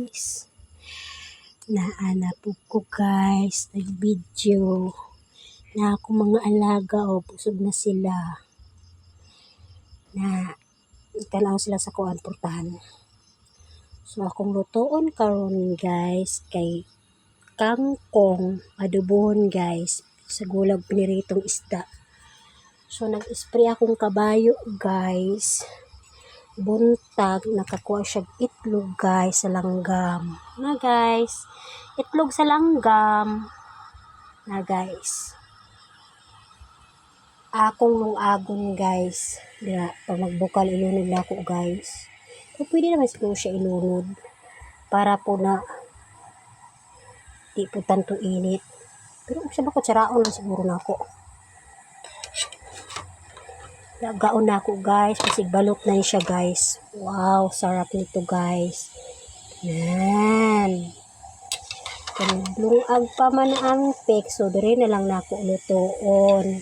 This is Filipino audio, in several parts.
guys. Naana po ko guys, nag-video na ako mga alaga busog na sila. Na tanaw sila sa kuan portahan. So akong lutoon karon guys kay kangkong adobohon guys sa gulag piniritong isda. So nag-spray akong kabayo guys. Buntag nakakuha siya itlog guys sa langgam. Na guys, itlog sa langgam. Na guys. Akong lungagon guys. Dira pag magbukal ilunod na ako guys. So, pwede naman siguro siya ilunod para po na di po tanto init. Pero siya ba kutsaraon lang siguro na ako. Nagaon na ako guys. Kasi balot na siya guys. Wow, sarap nito guys. Yan. Lungag pa man ang pek. So, dire na lang na ako lutoon.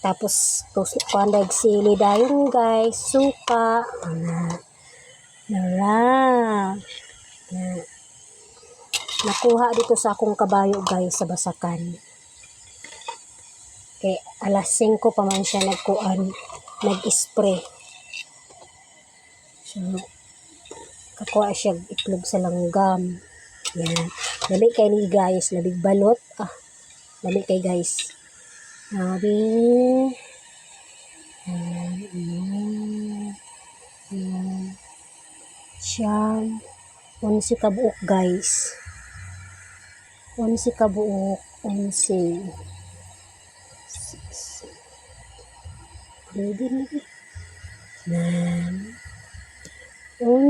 Tapos, kuandag sili dayong guys. Suka. Nara. Nakuha dito sa akong kabayo guys sa basakan. Okay, alas 5 pa man siya nag-spray. So, kakuha siya itlog sa langgam. Yan. Labi kay ni guys, labig balot. Labi kay guys. Labi. Siyam. 11 kabuok guys. 11 kabuok. 11. Pwede lagi.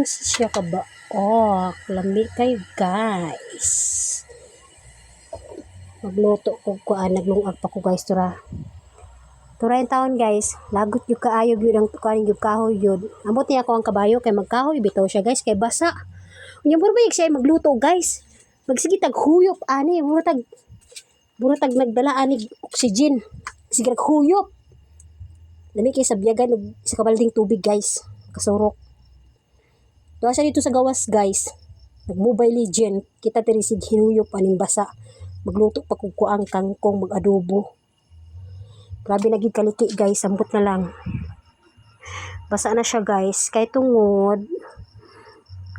Siya ka ba? Lambi kayo guys. Magluto ko kuan, naglungag pa ko guys tura. Tura yung taon guys. Lagot yung kaayog yun ang kuan yung kahoy yun. Ambot niya ako ang kabayo kay magkahoy bitaw siya guys kay basa. Unya mo ba siya magluto guys? Magsige tag huyop ani, murag nagdala ani oxygen. Sige huyop. Dami kay sabyagan og sa kabalding tubig guys. Kasurok. Tuwa siya dito sa gawas guys. Nag-Mobile Legend. Kita tirisig hinuyop aning basa. Magluto pa kung kuang kangkong mag-adobo. Grabe naging kaliki guys. Sambot na lang. Basa na siya guys. Kay tungod.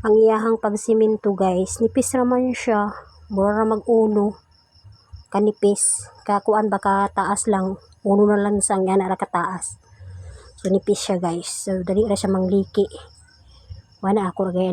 Ang iyahang pagsiminto guys. Nipis raman siya. Mura mag-uno. Kanipis. Kakuan baka taas lang. Uno na lang sang yan na kataas. So nipis siya guys. So dali na siya mangliki. Wala ako gaya